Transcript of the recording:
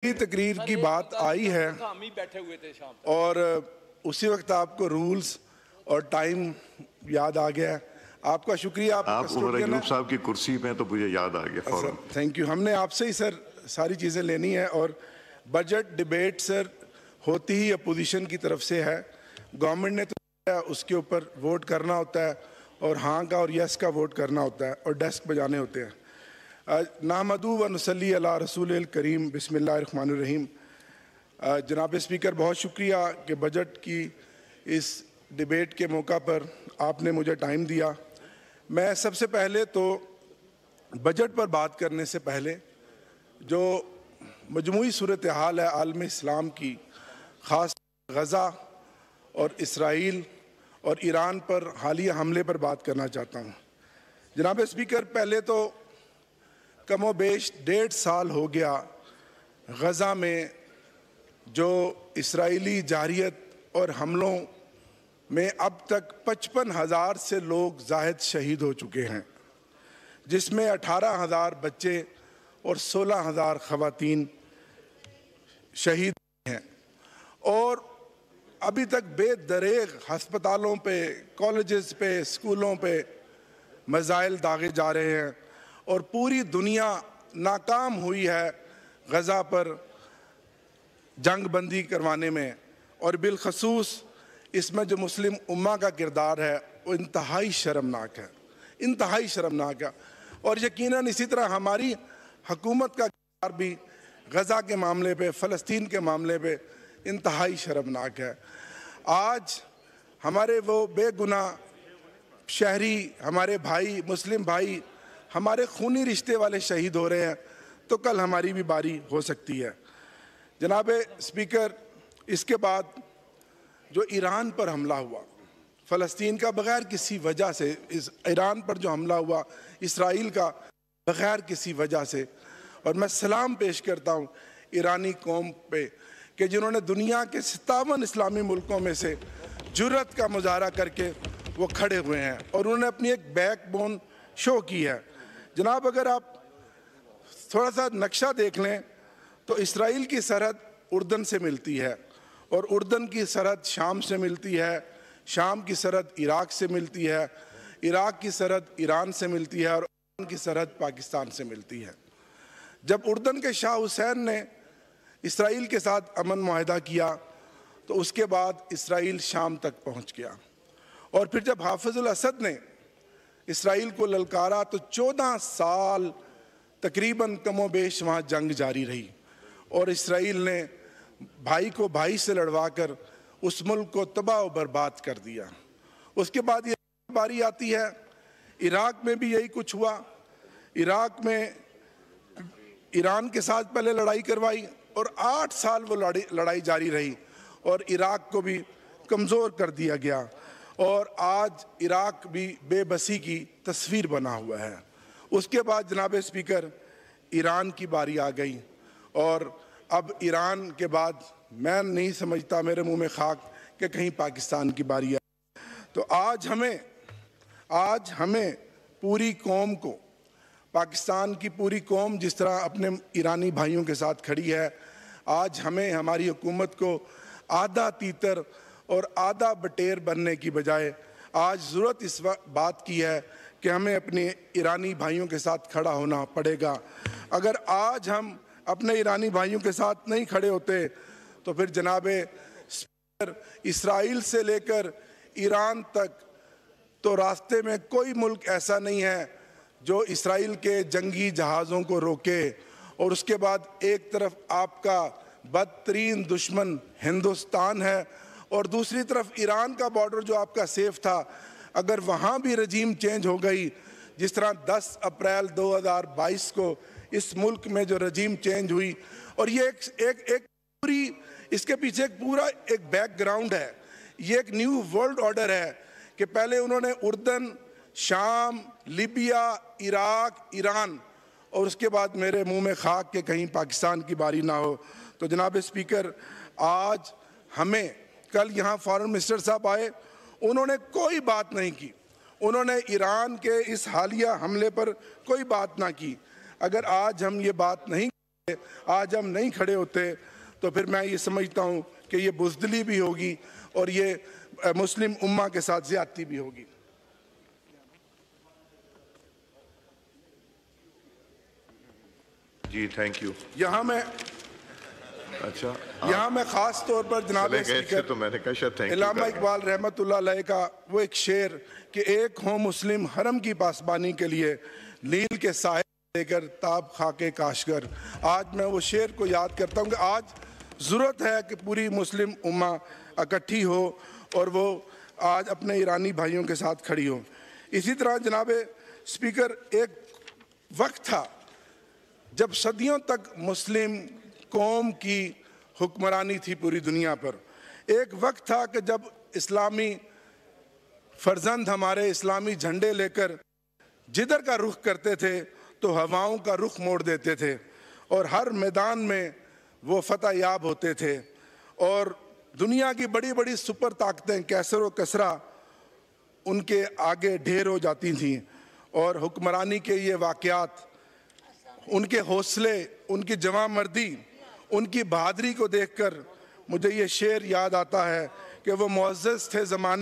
तकरीर की बात आई है हम ही बैठे हुए थे शाम और उसी वक्त आपको रूल्स और टाइम याद आ गया। आपका शुक्रिया। आप उमर अयूब साहब की कुर्सी पे तो मुझे याद आ गया फौरन। Thank you. हमने आपसे ही सर सारी चीज़ें लेनी है और बजट डिबेट सर होती ही अपोजिशन की तरफ से है। गवर्नमेंट ने तो उसके ऊपर वोट करना होता है और हाँ का और यस का वोट करना होता है और डेस्क बजाने होते हैं। नामदू व नसली अला रसूल करीम बिस्मिल्लाहिर्रहमानिर्रहीम। जनाब स्पीकर, बहुत शुक्रिया कि बजट की इस डिबेट के मौका पर आपने मुझे टाइम दिया। मैं सबसे पहले तो बजट पर बात करने से पहले जो मजमूई सूरत हाल है आलम इस्लाम की, ख़ास गज़ा और इसराइल और ईरान पर हालिया हमले पर बात करना चाहता हूँ। जनाब स्पीकर, पहले तो कमो बेश 1.5 साल हो गया गज़ा में जो इसराइली जारियत और हमलों में अब तक 55,000 से लोग जाहिद शहीद हो चुके हैं, जिसमें 18,000 बच्चे और 16,000 ख़वातीन शहीद हैं और अभी तक बेदरेग हस्पतालों पे, कॉलेजेस पे, स्कूलों पे मज़ाइल दागे जा रहे हैं और पूरी दुनिया नाकाम हुई है गज़ा पर जंग बंदी करवाने में। और बिलखसूस इसमें जो मुस्लिम उम्मा का किरदार है वो इंतहाई शर्मनाक है, इंतहाई शर्मनाक है। और यकीनन इसी तरह हमारी हुकूमत का किरदार भी गज़ा के मामले पे, फ़लस्तीन के मामले पे इंतहाई शर्मनाक है। आज हमारे वो बेगुनाह शहरी, हमारे भाई, मुस्लिम भाई, हमारे खूनी रिश्ते वाले शहीद हो रहे हैं, तो कल हमारी भी बारी हो सकती है। जनाब स्पीकर, इसके बाद जो ईरान पर हमला हुआ, फ़लस्तीन का बग़ैर किसी वजह से, इस ईरान पर जो हमला हुआ इसराइल का बग़ैर किसी वजह से, और मैं सलाम पेश करता हूँ ईरानी कौम पे कि जिन्होंने दुनिया के 57 इस्लामी मुल्कों में से जुर्रत का मुजाहरा करके वो खड़े हुए हैं और उन्होंने अपनी एक बैकबोन शो की है। जनाब, अगर आप थोड़ा सा नक्शा देख लें तो इसराइल की सरहद उर्दन से मिलती है और उर्दन की सरहद शाम से मिलती है, शाम की सरहद इराक़ से मिलती है, इराक़ की सरहद ईरान से मिलती है और ईरान की सरहद पाकिस्तान से मिलती है। जब उर्दन के शाह हुसैन ने इसराइल के साथ अमन मुआहदा किया तो उसके बाद इसराइल शाम तक पहुंच गया और फिर जब हाफिजुल असद ने इसराइल को ललकारा तो 14 साल तकरीबन कमोबेश वहाँ जंग जारी रही और इसराइल ने भाई को भाई से लड़वाकर उस मुल्क को तबाह व बर्बाद कर दिया। उसके बाद ये बारी आती है, इराक़ में भी यही कुछ हुआ। इराक़ में ईरान के साथ पहले लड़ाई करवाई और 8 साल वो लड़ाई जारी रही और इराक़ को भी कमज़ोर कर दिया गया और आज इराक़ भी बेबसी की तस्वीर बना हुआ है। उसके बाद जनाब स्पीकर, ईरान की बारी आ गई और अब ईरान के बाद मैं नहीं समझता, मेरे मुंह में खाक, कि कहीं पाकिस्तान की बारी है। तो आज हमें पूरी कौम को, पाकिस्तान की पूरी कौम जिस तरह अपने ईरानी भाइयों के साथ खड़ी है, आज हमें हमारी हुकूमत को आधा तीतर और आधा बटेर बनने की बजाय आज ज़रूरत इस बात की है कि हमें अपने ईरानी भाइयों के साथ खड़ा होना पड़ेगा। अगर आज हम अपने ईरानी भाइयों के साथ नहीं खड़े होते तो फिर जनाब स्पीकर, इसराइल से लेकर ईरान तक तो रास्ते में कोई मुल्क ऐसा नहीं है जो इसराइल के जंगी जहाज़ों को रोके और उसके बाद एक तरफ आपका बदतरीन दुश्मन हिंदुस्तान है और दूसरी तरफ ईरान का बॉर्डर जो आपका सेफ था, अगर वहाँ भी रजीम चेंज हो गई, जिस तरह 10 अप्रैल 2022 को इस मुल्क में जो रजीम चेंज हुई, और ये एक पूरी, इसके पीछे एक पूरा एक बैकग्राउंड है, ये एक न्यू वर्ल्ड ऑर्डर है कि पहले उन्होंने उर्दन, शाम, लीबिया, इराक़, ईरान और उसके बाद मेरे मुंह में खाक के कहीं पाकिस्तान की बारी ना हो। तो जनाब स्पीकर, आज हमें, कल यहाँ फॉरेन मिनिस्टर साहब आए, उन्होंने कोई बात नहीं की, उन्होंने ईरान के इस हालिया हमले पर कोई बात ना की। अगर आज हम ये बात नहीं आज हम नहीं खड़े होते तो फिर मैं ये समझता हूँ कि ये बुज़दिली भी होगी और ये मुस्लिम उम्मा के साथ ज़्यादती भी होगी। जी थैंक यू। यहाँ मैं ख़ास तौर पर जनाब स्पीकर तो मैंने कहा शायद थैंक यू इल्लामा इकबाल रहमतुल्लाह अलैह का वो एक शेर कि एक हो मुस्लिम हरम की पासबानी के लिए नील के साए लेकर ताब खाके काशगर। आज मैं वो शेर को याद करता हूँ कि आज ज़रूरत है कि पूरी मुस्लिम उम्मा इकट्ठी हो और वो आज अपने ईरानी भाइयों के साथ खड़ी हो। इसी तरह जनाब स्पीकर एक वक्त था जब सदियों तक मुस्लिम कौम की हुक्मरानी थी पूरी दुनिया पर। एक वक्त था कि जब इस्लामी फर्जंद हमारे इस्लामी झंडे लेकर जिधर का रुख करते थे तो हवाओं का रुख मोड़ देते थे और हर मैदान में वो फतह याब होते थे और दुनिया की बड़ी बड़ी सुपर ताकतें कैसर व कसरा उनके आगे ढेर हो जाती थीं। और हुक्मरानी के ये वाक़यात, उनके हौसले, उनकी जवां मर्दी, उनकी बहादुरी को देखकर मुझे ये शेर याद आता है कि वो मुअज़्ज़ज़ थे ज़माने